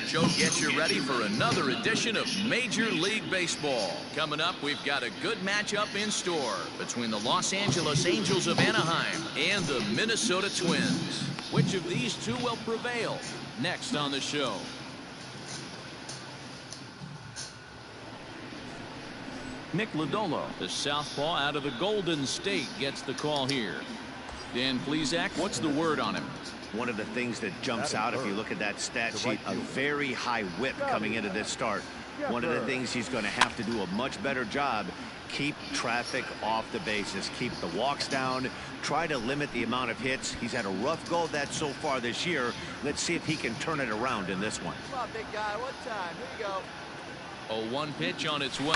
Joe gets you ready for another edition of Major League Baseball. Coming up, we've got a good matchup in store between the Los Angeles Angels of Anaheim and the Minnesota Twins. Which of these two will prevail? Next on the show. Nick Lodolo, the southpaw out of the Golden State, gets the call here. Dan Plesac, what's the word on him? One of the things that jumps out if you look at that stat sheet, a very high whip coming into this start. One of the things he's going to have to do a much better job, keep traffic off the bases, keep the walks down, try to limit the amount of hits. He's had a rough go of that so far this year. Let's see if he can turn it around in this one. Come on, big guy, what time? Here you go. 0-1 pitch on its way,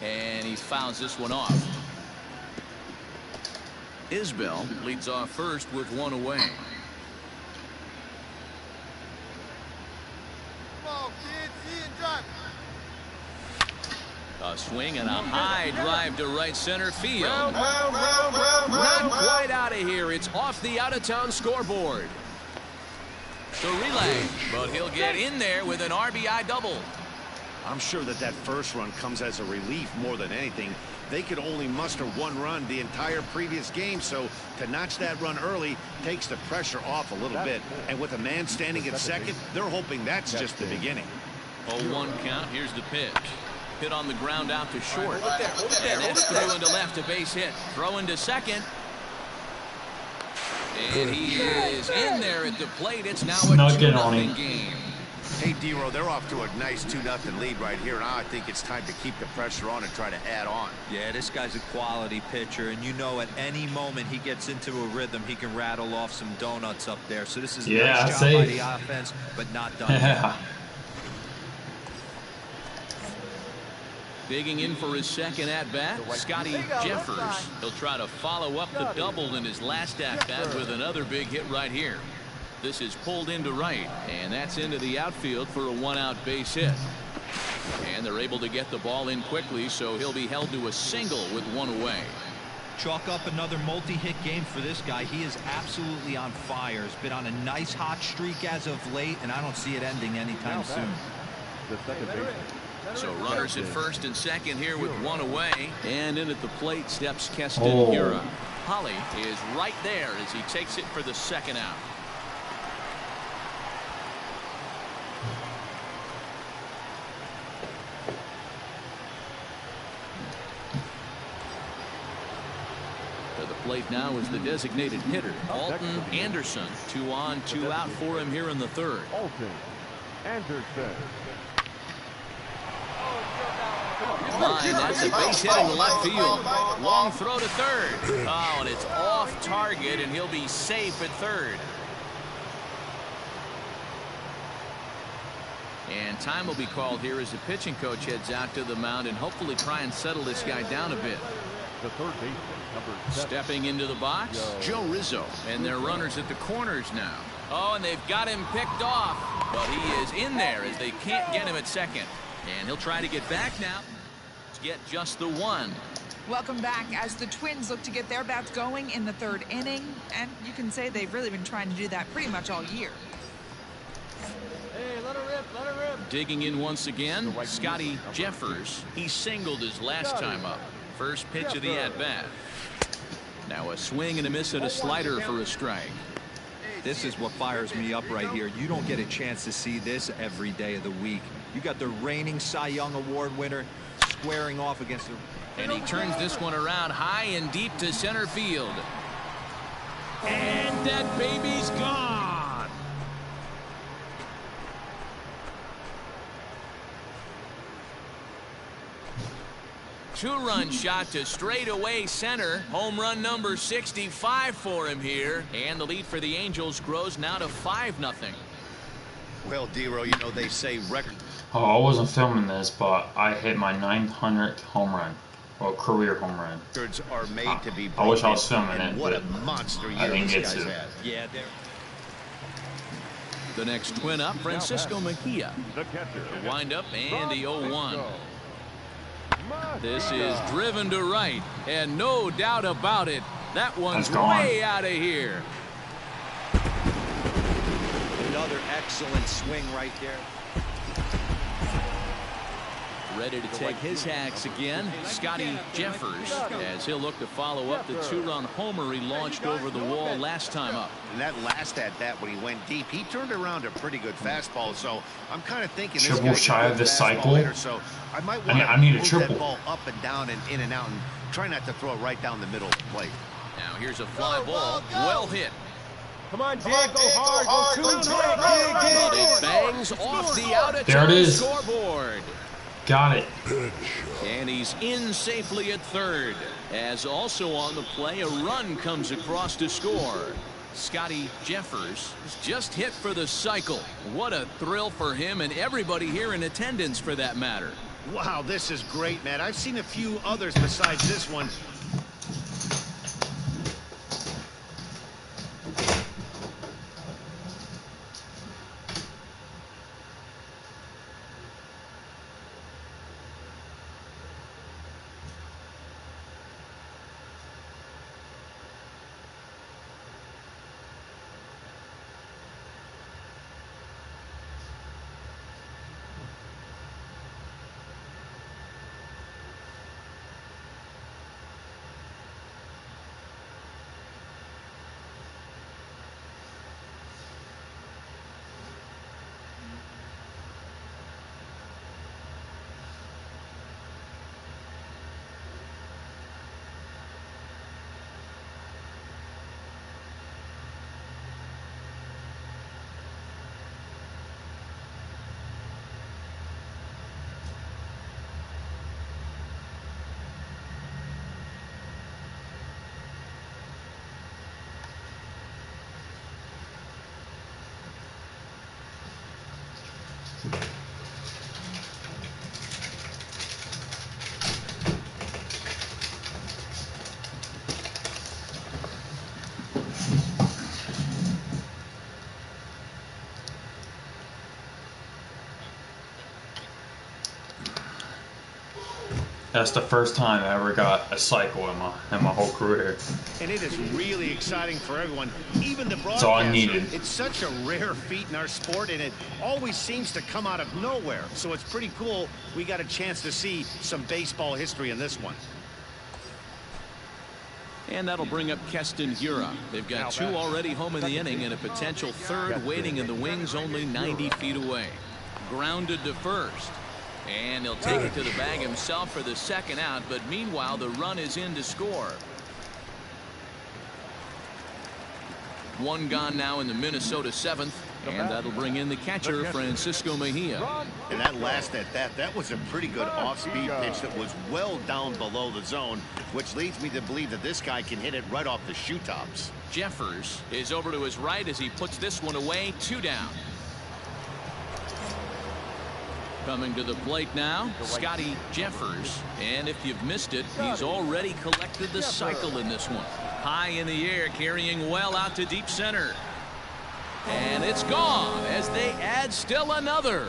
and he fouls this one off. Isbell leads off first with one away. A swing and a high drive to right center field. Not quite out of here. It's off the out-of-town scoreboard. The relay, but he'll get in there with an RBI double. I'm sure that first run comes as a relief more than anything. They could only muster one run the entire previous game, so to notch that run early takes the pressure off a little bit. And with a man standing at second, they're hoping that's just the beginning. 0-1 count. Here's the pitch. Hit on the ground out to short. And it's through into left, a base hit. Throw into second. And he is in there at the plate. It's now a 2-0 game. Hey, D-Row, they're off to a nice 2-0 lead right here. Now I think it's time to keep the pressure on and try to add on. Yeah, this guy's a quality pitcher, and you know at any moment he gets into a rhythm, he can rattle off some donuts up there. So this is a nice job by the offense, but not done yet. Digging in for his second at-bat, Scotty Jeffers. He'll try to follow up the double in his last at-bat with another big hit right here. This is pulled into right, and that's into the outfield for a one-out base hit. And they're able to get the ball in quickly, so he'll be held to a single with one away. Chalk up another multi-hit game for this guy. He is absolutely on fire. He's been on a nice hot streak as of late, and I don't see it ending anytime soon. So runners at first and second here with one away. And in at the plate steps Keston Hiura. Holly is right there as he takes it for the second out. To the plate now is the designated hitter, Alton Anderson. 2 on, 2 out for him here in the third. Alton Anderson. Line, that's a base hit in the left field. Long throw to third. Oh, and it's off target, and he'll be safe at third. And time will be called here as the pitching coach heads out to the mound and hopefully try and settle this guy down a bit. The third baseman, number 7. Stepping into the box, Joe Rizzo. And their runners at the corners now. Oh, and they've got him picked off. But he is in there as they can't get him at second. And he'll try to get back now. Get just the one. Welcome back as the Twins look to get their bats going in the third inning, and you can say they've really been trying to do that pretty much all year. Hey, let her rip, let her rip. Digging in once again, Scotty Jeffers. He singled his last time up. First pitch of the at-bat. Now a swing and a miss at a slider for a strike. This is what fires me up right here. You don't get a chance to see this every day of the week. You got the reigning Cy Young Award winner squaring off against him. And he turns this one around high and deep to center field. And that baby's gone. Two-run shot to straightaway center. Home run number 65 for him here. And the lead for the Angels grows now to 5-0. Well, D-Row, you know they say record. Oh, I wasn't filming this, but I hit my 900th home run. Well, career home run. Records are made to be I wish I was filming it, what but a monster year I didn't get these guys to. had. Yeah, they're... The next twin up, Francisco Mejia. The catcher. Wind up and the 0-1. This is driven to right, and no doubt about it, that one's way out of here. Another excellent swing right there. Ready to take his hacks again, Scotty Jeffers, as he'll look to follow up the 2-run homer he launched over the wall last time up. And that last at-bat when he went deep, he turned around a pretty good fastball. So I'm kind of thinking triple this shy of the cycle. Later, so I might want I need a move triple. that ball up and down and in and out, and try not to throw it right down the middle of the plate. Now here's a fly ball, well hit. Come on, Jay, go hard, go But it bangs off the out-of-town scoreboard. Got it. And he's in safely at third. As also on the play, a run comes across to score. Scotty Jeffers just hit for the cycle. What a thrill for him and everybody here in attendance for that matter. Wow, this is great, man. I've seen a few others besides this one. That's the first time I ever got a cycle in my whole career. And it is really exciting for everyone, even the broadcaster. That's all I needed. It's such a rare feat in our sport, and it always seems to come out of nowhere. So it's pretty cool. We got a chance to see some baseball history in this one. And that'll bring up Keston Hiura. They've got 2 already home in the inning and a potential 3rd waiting in the wings only 90 feet away. Grounded to first. And he'll take it to the bag himself for the 2nd out, but meanwhile the run is in to score. 1 gone now in the Minnesota 7th, and that'll bring in the catcher Francisco Mejia. And that last at-bat, that was a pretty good off-speed pitch that was well down below the zone, which leads me to believe that this guy can hit it right off the shoe tops. Jeffers is over to his right as he puts this one away. 2 down. Coming to the plate now, Scotty Jeffers. And if you've missed it, he's already collected the cycle in this one. High in the air, carrying well out to deep center. And it's gone as they add still another.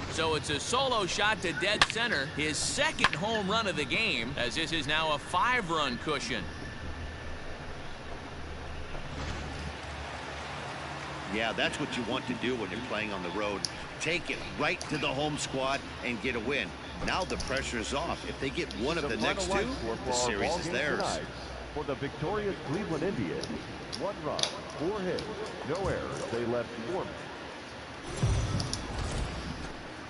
So it's a solo shot to dead center, his 2nd home run of the game, as this is now a 5-run cushion. Yeah, that's what you want to do when you're playing on the road. Take it right to the home squad and get a win. Now the pressure is off. If they get one of the next 2, the series is theirs. For the victorious Cleveland Indians, 1 run, 4 hits, no errors. They left 4 men.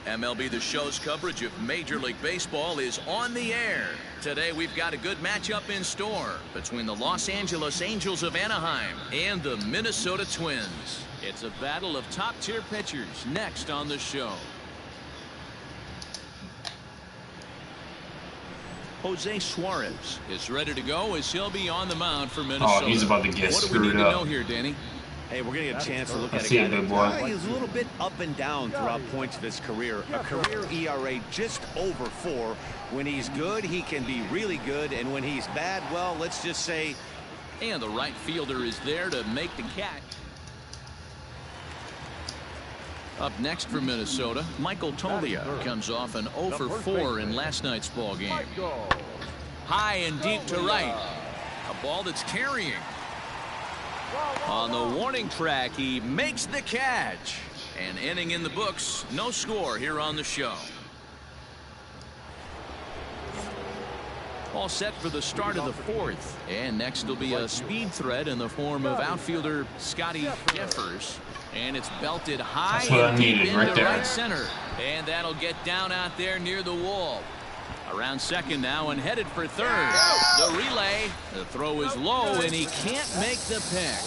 MLB The Show's coverage of Major League Baseball is on the air. Today we've got a good matchup in store between the Los Angeles Angels of Anaheim and the Minnesota Twins. It's a battle of top-tier pitchers next on the show. Jose Suarez is ready to go as he'll be on the mound for Minnesota. Oh, he's about to get what screwed do we need up. to know here, Danny? Hey, we're going to get a chance to look at see a it, guy big boy. He's a little bit up and down throughout points of his career. A career ERA just over 4. When he's good, he can be really good. And when he's bad, well, let's just say. And the right fielder is there to make the catch. Up next for Minnesota, Michael Toglia comes off an 0 for 4 in last night's ball game. High and deep to right. A Ball that's carrying. On the warning track, he makes the catch. An inning in the books. No score here on the show. All set for the start of the fourth. And next will be a speed threat in the form of outfielder Scotty Jeffers. And it's belted high and deep into right center. And that'll get down out there near the wall. Around second now and headed for third. The relay. The throw is low and he can't make the pick.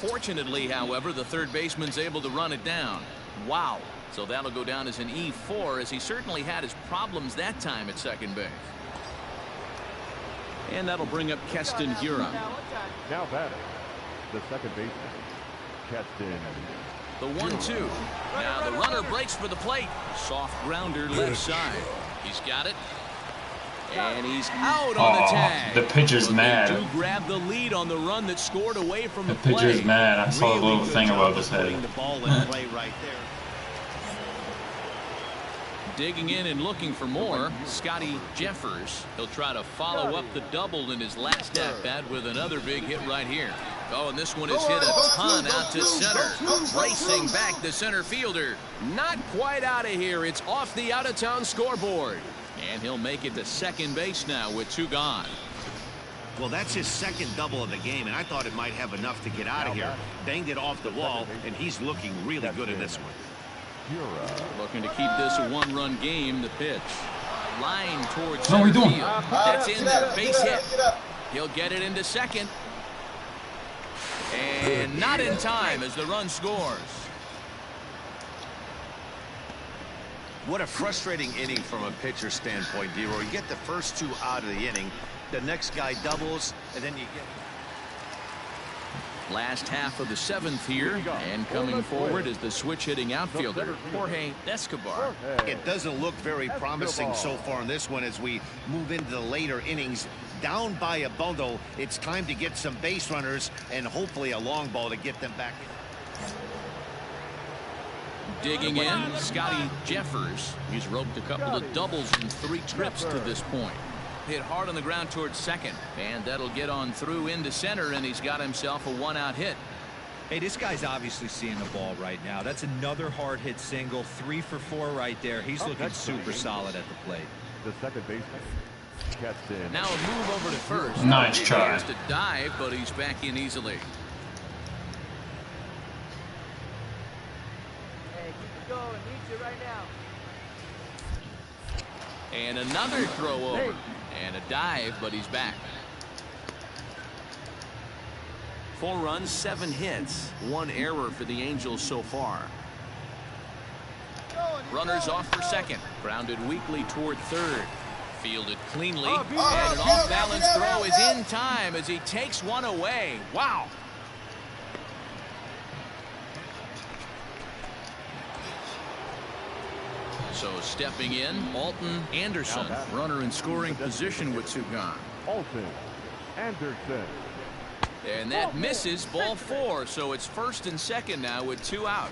Fortunately, however, the third baseman's able to run it down. Wow. So that'll go down as an E4, as he certainly had his problems that time at second base. And that'll bring up Keston Hiura. Now batting, the second baseman, Keston. The 1-2. Now the runner breaks for the plate. Soft grounder left side. He's got it. And he's out on the tag. The pitcher's mad. They do grab the lead on the run that scored away from the play. Pitcher's mad. I saw a little thing above his head. The ball in play right there. Digging in and looking for more, Scotty Jeffers. He'll try to follow up the double in his last at-bat with another big hit right here. Oh, and this one is hit a ton out to center. Racing back the center fielder. Not quite out of here. It's off the out-of-town scoreboard. And he'll make it to second base now with 2 gone. Well, that's his second double of the game, and I thought it might have enough to get out of here. Banged it off the wall, and he's looking really good in this one. Looking to keep this a 1-run game. The pitch. Line towards center field. That's in there. Base hit. He'll get it into second. And not in time as the run scores. What a frustrating inning from a pitcher standpoint, D-Roy. You get the first 2 out of the inning. The next guy doubles, and then you get... Last half of the 7th here, and coming forward is the switch-hitting outfielder, Jorge Escobar. It doesn't look very promising so far in this one as we move into the later innings. Down by a bundle, it's time to get some base runners and hopefully a long ball to get them back. Digging in, Scotty Jeffers. He's roped a couple of doubles in 3 trips to this point. Hit hard on the ground towards second, and that'll get on through into center, and he's got himself a 1-out hit. Hey, this guy's obviously seeing the ball right now. That's another hard hit single. 3 for 4 right there. He's looking super solid at the plate. The second baseman, Keston. Now a move over to first. Nice try. He has to dive, but he's back in easily. Hey, keep it going. Need you right now. And another throw over. And a dive, but he's back. 4 runs, 7 hits, 1 error for the Angels so far. Runners off for second. Grounded weakly toward third. Fielded cleanly. And an off-balance throw is in time as he takes one away. Wow. So stepping in, Alton Anderson, runner in scoring position with 2 gone. Alton Anderson. And that misses, ball 4, so it's first and second now with 2 out.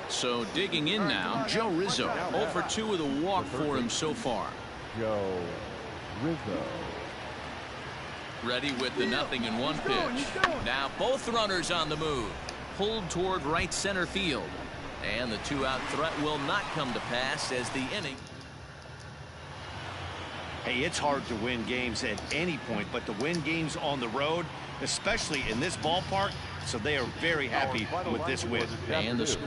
So digging in now, Joe Rizzo. 0 for 2 with a walk for him so far. Joe Rizzo. Ready with the 0-1 pitch. Now both runners on the move. Pulled toward right center field. And the 2-out threat will not come to pass as the inning. Hey, it's hard to win games at any point, but to win games on the road, especially in this ballpark, so they are very happy with this win. And the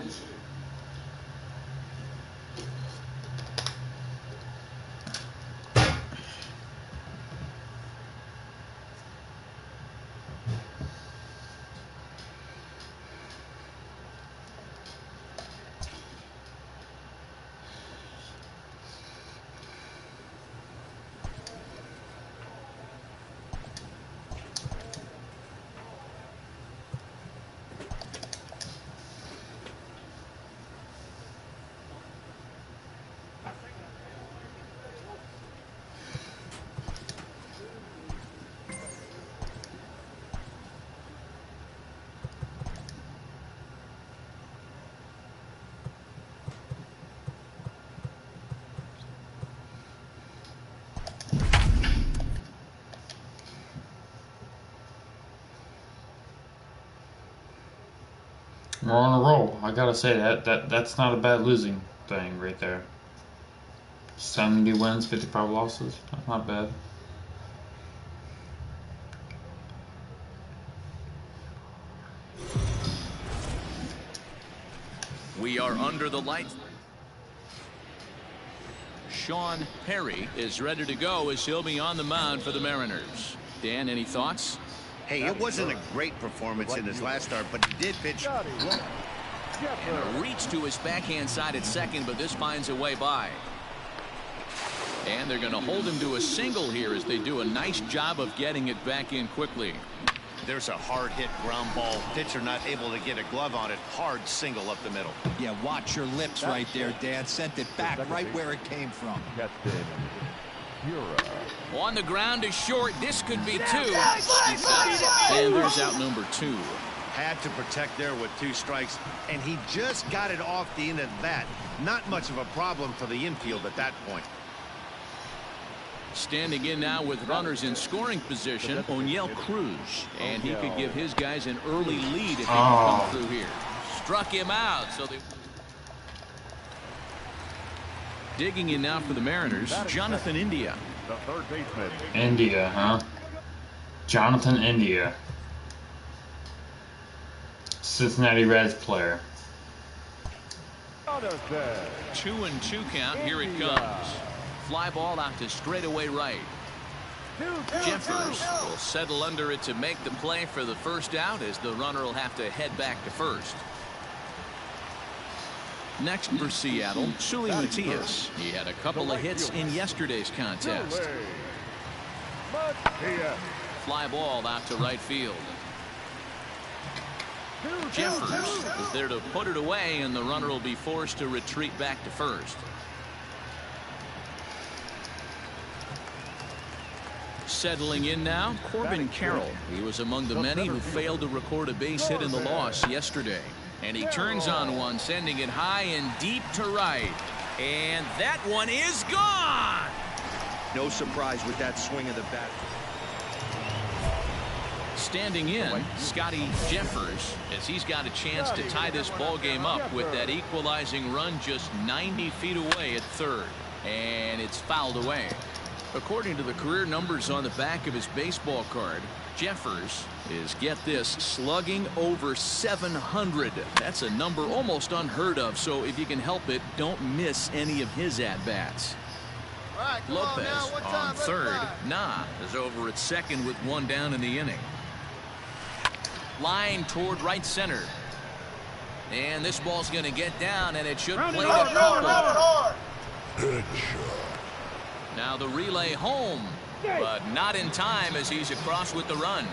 We're on a roll. I gotta say that's not a bad losing thing right there. 70 wins, 55 losses. That's not bad. We are under the lights. Sean Perry is ready to go as he'll be on the mound for the Mariners. Dan, any thoughts? Hey, it wasn't a great performance in his last start, but he did pitch. And a reach to his backhand side at second, but this finds a way by. And they're going to hold him to a single here as they do a nice job of getting it back in quickly. There's a hard hit ground ball. Pitcher not able to get a glove on it. Hard single up the middle. Yeah, watch your lips right there, Dan. Sent it back right where it came from. On the ground is short. This could be two. And there's out number 2. Had to protect there with 2 strikes, and he just got it off the end of that. Not much of a problem for the infield at that point. Standing in now with runners in scoring position, Oneil Cruz. And he could give his guys an early lead if he can come through here. Struck him out. So they... Digging in now for the Mariners, Jonathan India. The third baseman. India, huh? Jonathan India. Cincinnati Reds player. 2-2 count. Here it comes. Fly ball out to straightaway right. Jeffers will settle under it to make the play for the first out as the runner will have to head back to first. Next for Seattle, Sully Matias. He had a couple of hits in yesterday's contest. Fly ball out to right field. Jeffers is there to put it away, and the runner will be forced to retreat back to first. Settling in now, Corbin Carroll. He was among the many who failed to record a base hit in the loss yesterday. And he turns on one, sending it high and deep to right. And that one is gone! No surprise with that swing of the bat. Standing in, Scotty Jeffers, as he's got a chance to tie this ball game up with that equalizing run just 90 feet away at third. And it's fouled away. According to the career numbers on the back of his baseball card, Jeffers is, get this, slugging over 700. That's a number almost unheard of, so if you can help it, don't miss any of his at-bats. Lopez on third. Nah is over at second with 1 down in the inning. Line toward right center. And this ball's going to get down, and it should play to couple. Now the relay home, but not in time as he's across with the run.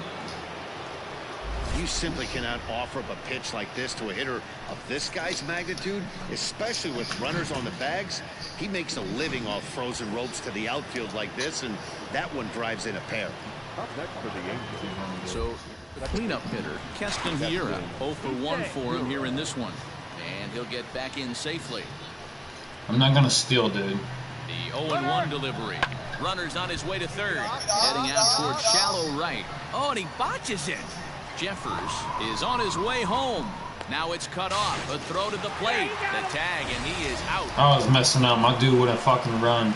You simply cannot offer up a pitch like this to a hitter of this guy's magnitude, especially with runners on the bags. He makes a living off frozen ropes to the outfield like this, and that one drives in a pair. Up next for the Angels. So the cleanup hitter, Keston Hiura, 0 for 1 for him here in this one. And he'll get back in safely. I'm not going to steal, dude. The 0-1 delivery. Runner's on his way to third. Heading out towards shallow right. Oh, and he botches it. Jeffers is on his way home. Now it's cut off. A throw to the plate. The tag, and he is out. I was messing up. My dude wouldn't fucking run.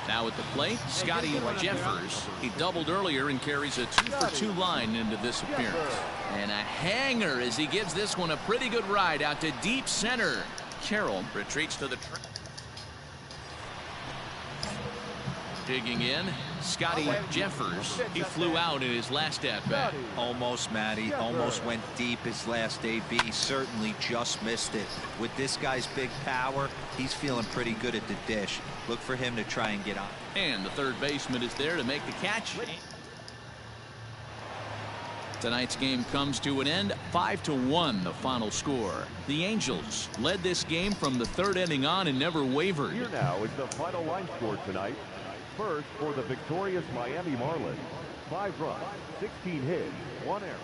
Now at the plate, Scotty Jeffers. He doubled earlier and carries a 2-for-2 line into this appearance. And a hanger as he gives this one a pretty good ride out to deep center. Carroll retreats to the track. Digging in, Scotty Jeffers. He flew out in his last at-bat. Almost, Matty. Almost went deep his last AB. Certainly just missed it. With this guy's big power, he's feeling pretty good at the dish. Look for him to try and get on. And the third baseman is there to make the catch. Tonight's game comes to an end. 5-1 the final score. The Angels led this game from the third inning on and never wavered. Here now is the final line score tonight. First, for the victorious Miami Marlins, 5 runs, 16 hits, 1 error.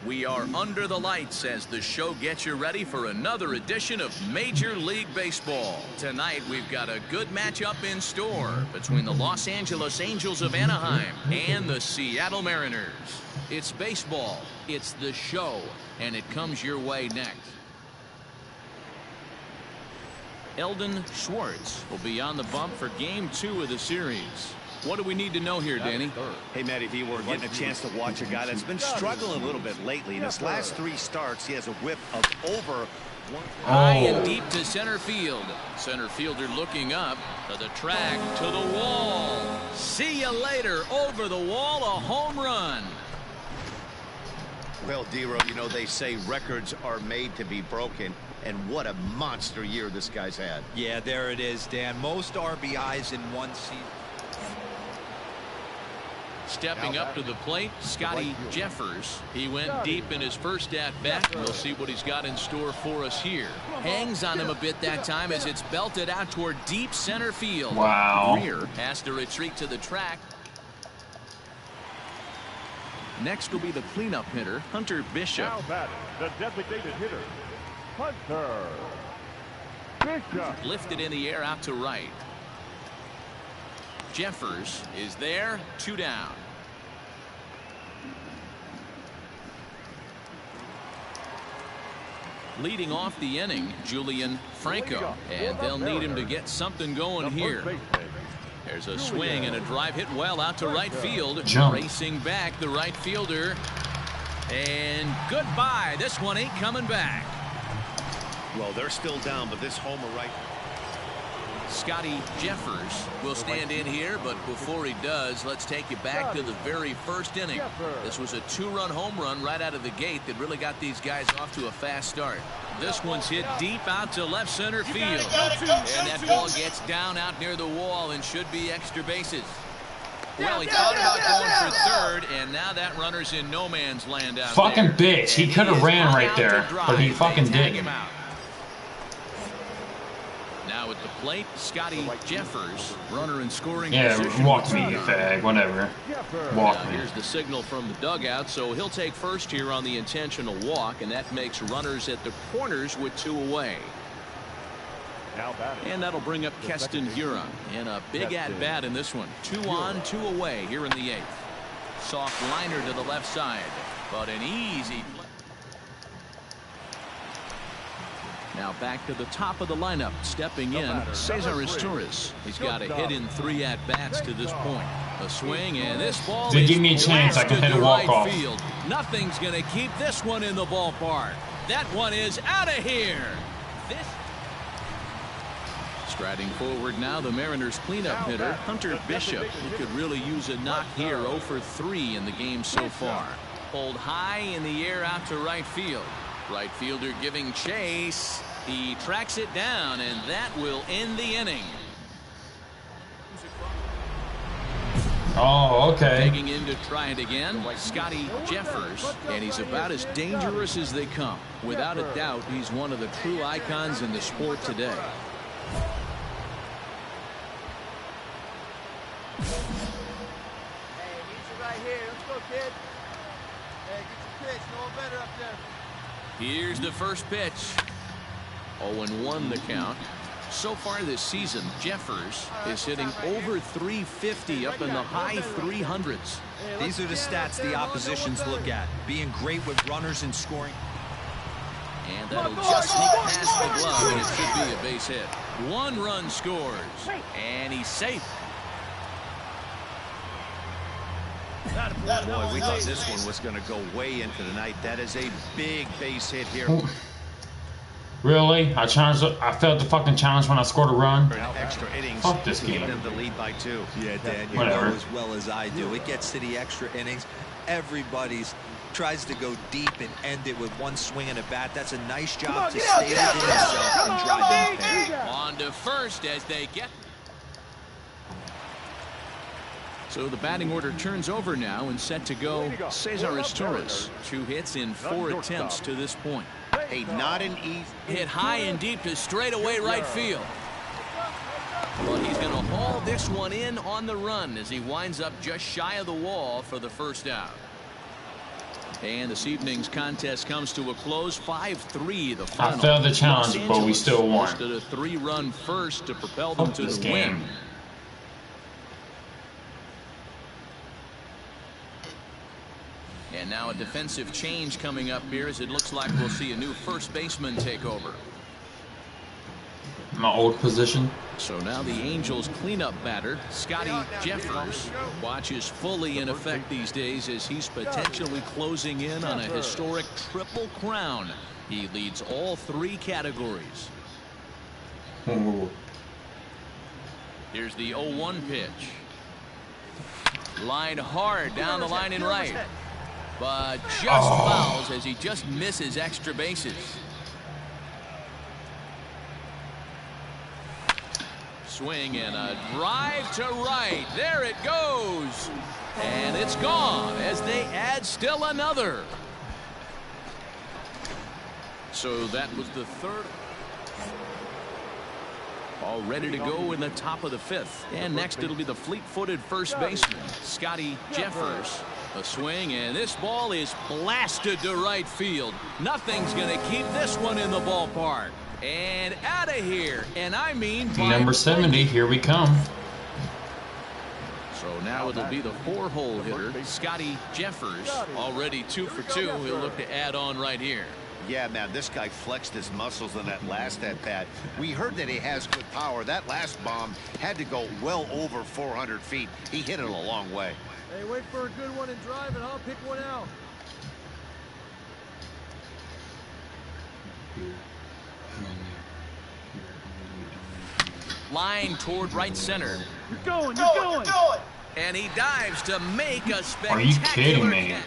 We are under the lights as the show gets you ready for another edition of Major League Baseball. Tonight, we've got a good matchup in store between the Los Angeles Angels of Anaheim and the Seattle Mariners. It's baseball, it's the show, and it comes your way next. Eldon Schwartz will be on the bump for Game 2 of the series. What do we need to know here, Danny? Hey, Matty V, we're getting a chance to watch a guy that's been struggling a little bit lately. In his last 3 starts, he has a whip of over high and deep to center field. Center fielder looking up to the track, to the wall. See you later. Over the wall, a home run. Well, Dero, you know, they say records are made to be broken. And what a monster year this guy's had. Yeah, there it is, Dan. Most RBIs in one season. Stepping up to the plate, Scotty Jeffers. He went deep in his first at-bat. We'll see what he's got in store for us here. Hangs on him a bit that time as it's belted out toward deep center field. Wow. Greer has to retreat to the track. Next will be the cleanup hitter, Hunter Bishop. Now batting, the designated hitter, Hunter Bishop. Lifted in the air out to right. Jeffers is there, 2 down. Leading off the inning, Julian Franco, and they'll need him to get something going here. There's a swing and a drive hit well out to right field. Jump. Racing back, the right fielder. And goodbye. This one ain't coming back. Well, they're still down, but this homer right. Scotty Jeffers will stand in here, but before he does, let's take you back to the very first inning. This was a 2-run home run right out of the gate that really got these guys off to a fast start. This one's hit deep out to left center field. And that ball gets down out near the wall and should be extra bases. Well, he thought about going for third, and now that runner's in no man's land out there. Fucking bitch. He could have ran right there, but he fucking didn't. Now at the plate, Scotty Jeffers, runner in scoring Yeah, position. walk me, you fag. Whatever. Walk Now me. here's the signal from the dugout, so he'll take first here on the intentional walk, and that makes runners at the corners with 2 away. Now batting. And that'll bring up Keston Hiura in a big at-bat in this one. 2 on, 2 away here in the 8th. Soft liner to the left side, but an easy play. Now back to the top of the lineup, stepping in, Cesar Torres. He's got a hit in 3 at-bats to this point. A swing, and this ball They is give me a chance, I can blasted hit a to right walk-off. field. Nothing's going to keep this one in the ballpark. That one is out of here. Striding forward now, the Mariners cleanup hitter, Hunter Bishop. He could really use a knock here, 0 for 3 in the game so far. Pulled high in the air out to right field. Right fielder giving chase. He tracks it down, and that will end the inning. Oh, okay. Taking in to try it again, Scotty Jeffers, and he's about as dangerous as they come. Without a doubt, he's one of the true icons in the sport today. Hey, he's right here. Let's go, kid. Hey, get your pitch. No one better up there. Here's the first pitch. 0-1 the count. So far this season, Jeffers is hitting over 350 up in the high 300s. These are the stats the oppositions look at. Being great with runners and scoring. And that'll just sneak past the glove, and it should be a base hit. 1 run scores, and he's safe. Boy, we thought this one was going to go way into the night. That is a big base hit here. Really? I felt the fucking challenge when I scored a run. Extra innings. Fuck this game. Giving them the lead by 2. Yeah, Dan, you Whatever. know as well as I do. It gets to the extra innings. Everybody's tries to go deep and end it with 1 swing and a bat. That's a nice job to stay within himself and drive the pain. On to first as they get. So the batting order turns over now and set to go Cesar Torres. 2 hits in 4 attempts to this point. Hey, not an easy. Hit high and deep to straightaway right field. But he's going to haul this one in on the run as he winds up just shy of the wall for the first out. And this evening's contest comes to a close, 5-3 the final. I failed the challenge, but we still won. Posted a 3-run first to propel them to the win. And now a defensive change coming up here, as it looks like we'll see a new first baseman take over. My old position. So now the Angels cleanup batter, Scotty Jeffers. Watch is fully in effect these days as he's potentially closing in on a historic triple crown. He leads all 3 categories. Ooh. Here's the 0-1 pitch. Line hard down the line in right. But just fouls as he just misses extra bases. Swing and a drive to right. There it goes. And it's gone as they add still another. So that was the 3rd. All ready to go in the top of the 5th. And next it'll be the fleet-footed first baseman, Scotty Jeffers. A swing, and this ball is blasted to right field. Nothing's going to keep this one in the ballpark. And out of here. And I mean number 70, here we come. So now it'll be the 4-hole hitter, Scotty Jeffers. Already 2 for 2. He'll look to add on right here. Yeah, man, this guy flexed his muscles in that last at-bat. We heard that he has good power. That last bomb had to go well over 400 feet. He hit it a long way. Hey, wait for a good one and drive it. I'll pick one out. Line toward right center. You're going. And he dives to make a spectacular Are you kidding me? catch.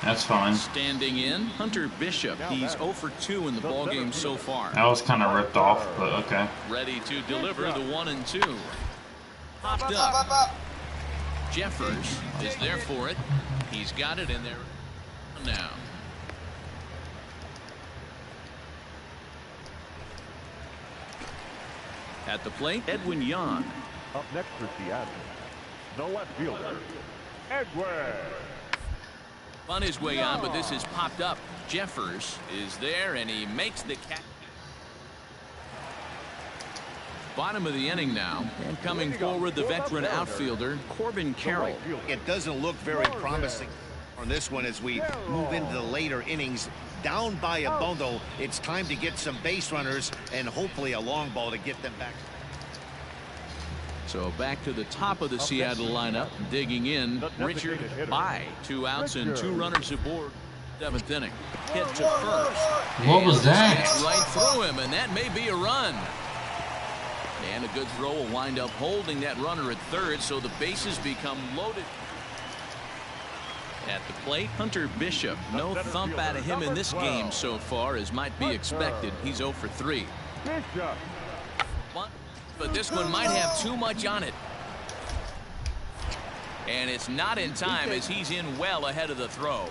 That's fine. Standing in, Hunter Bishop. He's 0 for 2 in the ballgame so far. That was kind of ripped off, but okay. Ready to deliver the 1-2. Popped up. Jeffers is there for it. He's got it in there now. At the plate, Edwin Yan. Up next for Seattle, the left fielder, Edwin. On his way on, but this is popped up. Jeffers is there, and he makes the catch. Bottom of the inning now, and coming forward, the veteran outfielder, Corbin Carroll. It doesn't look very promising on this one as we move into the later innings. Down by a bundle, it's time to get some base runners and hopefully a long ball to get them back. So back to the top of the Seattle lineup, digging in, Richard Bai. 2 outs and 2 runners aboard. 7th inning. Hit to first. What was that? It's right through him, and that may be a run. And a good throw will wind up holding that runner at third, so the bases become loaded. At the plate, Hunter Bishop. No thump out of him in this game so far, as might be expected. He's 0 for 3. But this one might have too much on it. And it's not in time as he's in well ahead of the throw.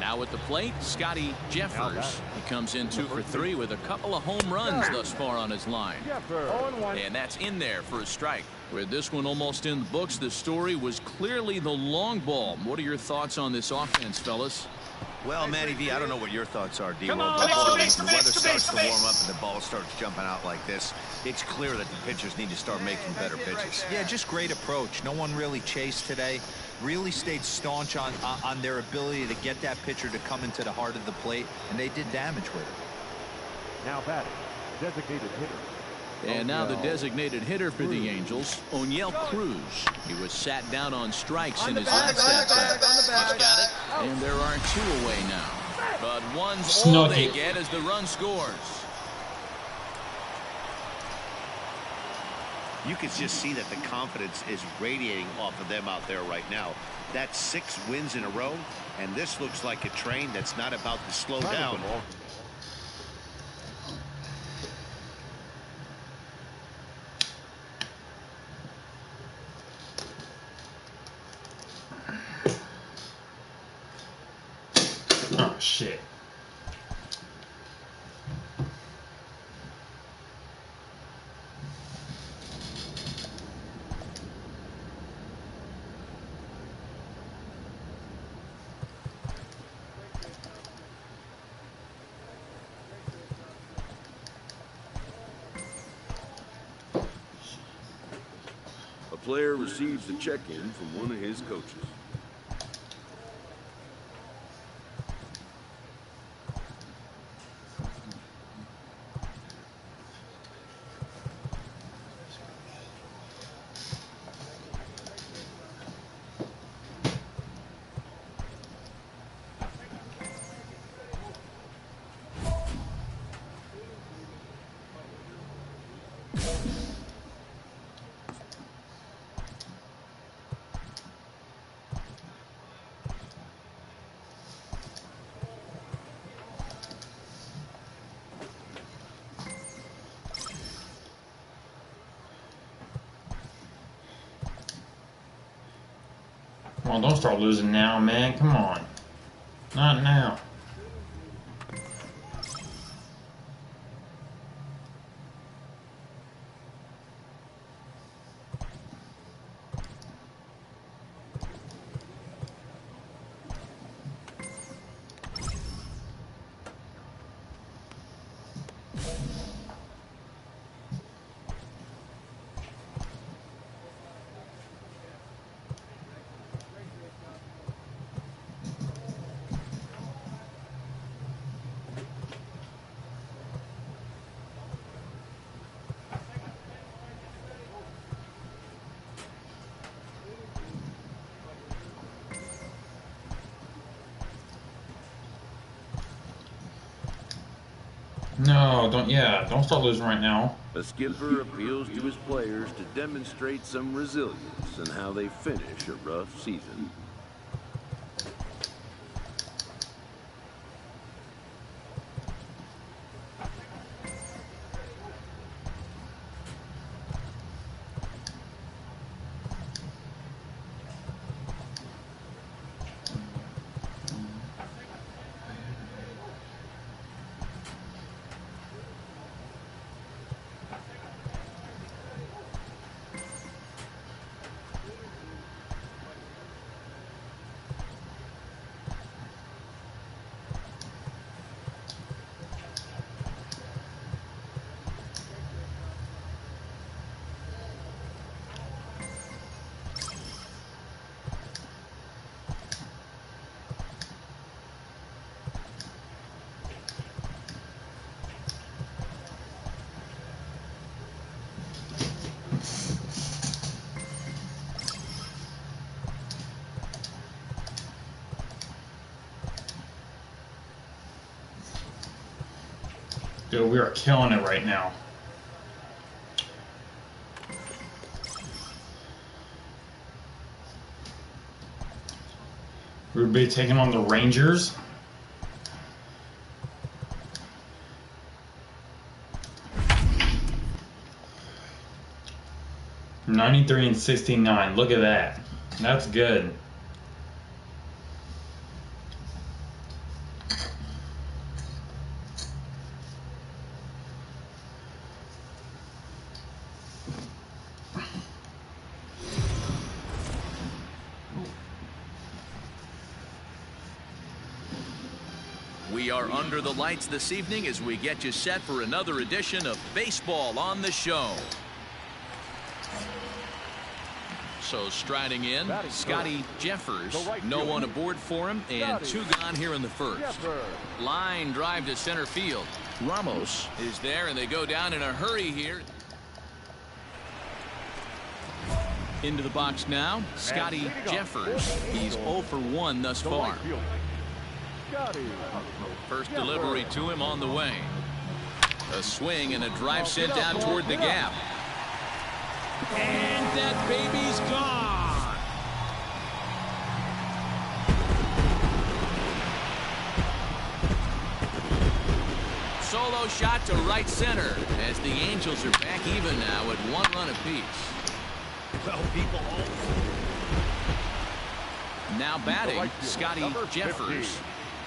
Now at the plate, Scotty Jeffers. He comes in 2 for 3 with a couple of home runs thus far on his line. And that's in there for a strike. With this one almost in the books, the story was clearly the long ball. What are your thoughts on this offense, fellas? Well, Matty V, I don't know what your thoughts are, D-Roll, but when the weather starts to warm up and the ball starts jumping out like this, it's clear that the pitchers need to start making better pitches. Yeah, just great approach. No one really chased today. Really stayed staunch on their ability to get that pitcher to come into the heart of the plate, and they did damage with it. Now batting, designated hitter. And now the designated hitter for the Angels, Oneil Cruz. He was sat down on strikes in his last at-bat. He's got it, and there are 2 away now. But one's all they get as the run scores. You can just see that the confidence is radiating off of them out there right now. That's 6 wins in a row, and this looks like a train that's not about to slow down. Oh, shit. player receives a check-in from one of his coaches. Come on, don't start losing now, man. Come on. Not now. No, don't start losing right now. The skipper appeals to his players to demonstrate some resilience in how they finish a rough season. Dude, we are killing it right now. We'll be taking on the Rangers. $93-69. Look at that. That's good. We are under the lights this evening as we get you set for another edition of Baseball on the Show. So striding in, Scotty Jeffers. No one aboard for him, and two gone here in the first. Line drive to center field. Ramos is there, and they go down in a hurry here. Into the box now, Scotty Jeffers. He's 0 for 1 thus far. First delivery to him on the way. A swing and a drive sent down toward the gap. And that baby's gone. Solo shot to right center as the Angels are back even now at 1 run apiece. Well, people now batting, Scotty Jeffers.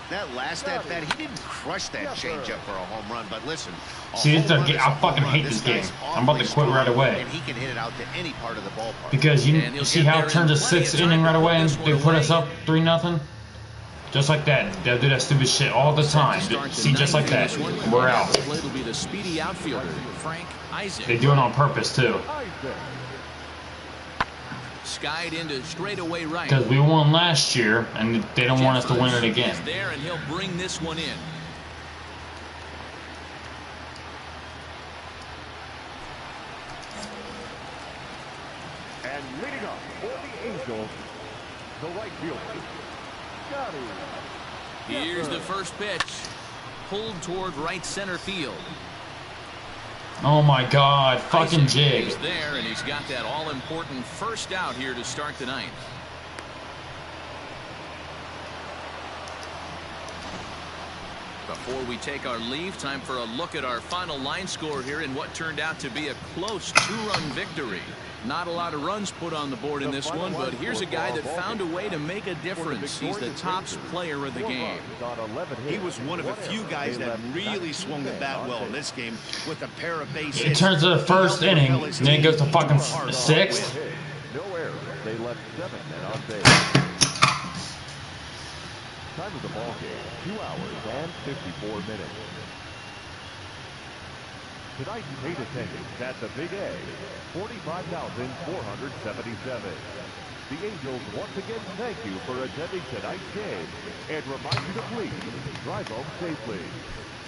That last at bat, he didn't crush that changeup for a home run, but listen. See, I fucking hate this game. I'm about to quit right away. And he can hit it out to any part of the ballpark. Because you see how it turns a 6th inning right away and they put us up 3-0? Just like that. They'll do that stupid shit all the time. See, just like that. We're out. It'll be the speedy outfielder, Frank Isaac. They do it on purpose, too. skied into straightaway right. Because we won last year, and they don't want us to win it again. Is there, and he'll bring this one in. And leading up for the Angels, the right fielder, Scotty. Here's the first pitch. Pulled toward right center field. Oh my God, fucking jig. He's there, and he's got that all-important first out here to start the ninth. Before we take our leave, time for a look at our final line score here in what turned out to be a close 2-run victory. Not a lot of runs put on the board in this one, but here's a guy that found a way to make a difference. He's the top player of the game. He was one of a few guys that really swung the bat well in this game with a pair of base hits. It turns to the first inning, and then it goes to fucking sixth. No errors. They left 7 men on base. Time of the ball game, 2 hours and 54 minutes. Tonight's paid attendance at the Big A, 45,477. The Angels once again thank you for attending tonight's game and remind you to please drive home safely.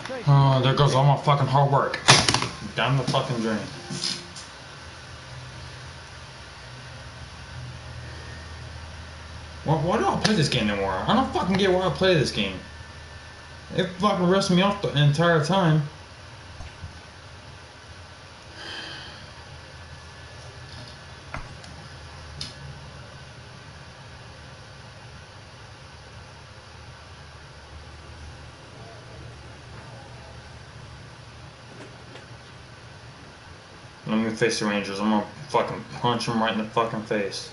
Thank you. Oh, there goes all my fucking hard work. Down the fucking drain. Why do I play this game anymore? I don't fucking get why I play this game. It fucking rips me off the entire time. Let me face the Rangers. I'm gonna fucking punch them right in the fucking face.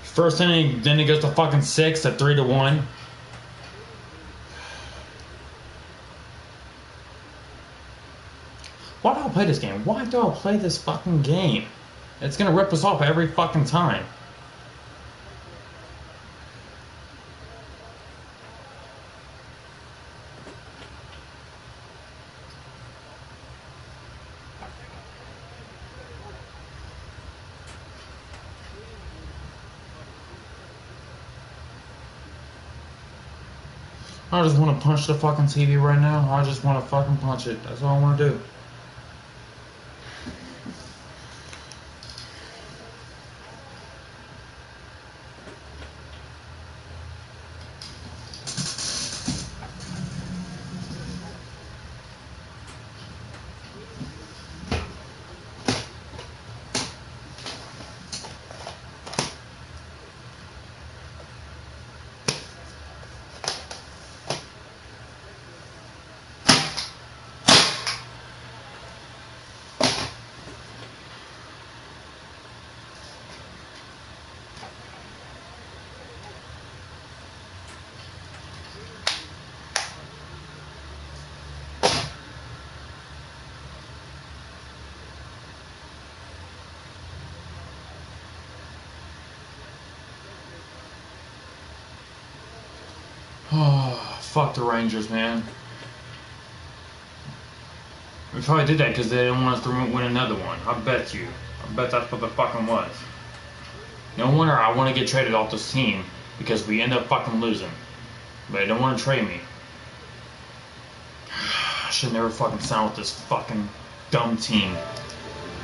First inning, then it goes to fucking 6 at 3-1. Why do I play this game? Why do I play this fucking game? It's gonna rip us off every fucking time. I just want to punch the fucking TV right now. I just want to fucking punch it. That's all I want to do. Oh, fuck the Rangers, man. We probably did that because they didn't want us to win another one. I bet you. I bet that's what the fucking was. No wonder I want to get traded off this team because we end up fucking losing. But they don't want to trade me. I should never fucking sign with this fucking dumb team.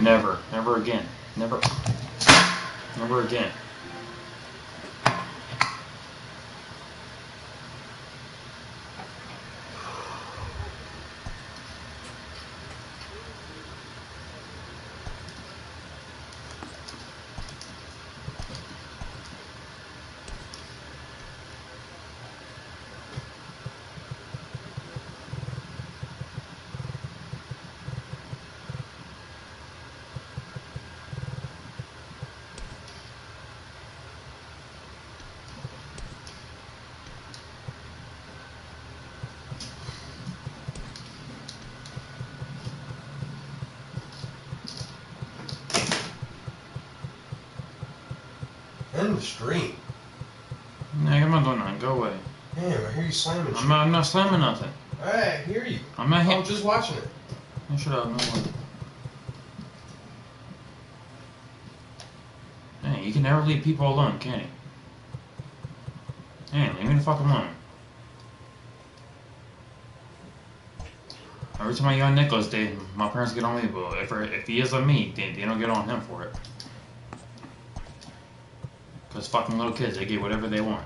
Never. Never again. Never. Never again. end the stream. Nah, I'm not doing nothing. Go away. Damn, I hear you slamming shit. I'm not slamming nothing. Alright, I hear you. I'm not I'm just watching it. Oh, shut up. No way. Hey, you can never leave people alone, can you? Hey, leave me the fuck alone. Every time I get on Nicholas, my parents get on me, but if he is on me, they don't get on him for it. Because fucking little kids, they get whatever they want.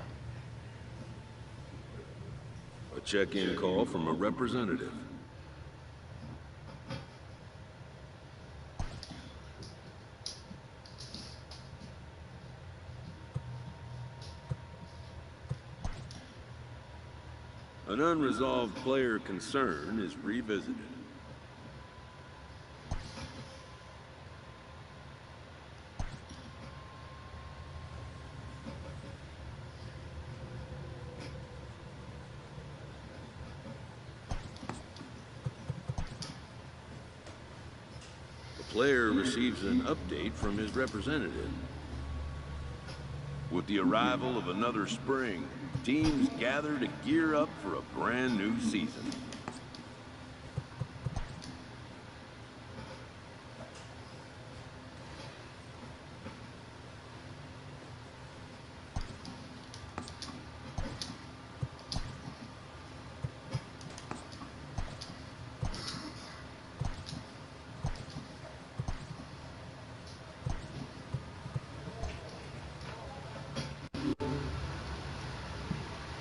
A check-in call from a representative. An unresolved player concern is revisited. The player receives an update from his representative. With the arrival of another spring, teams gather to gear up for a brand new season.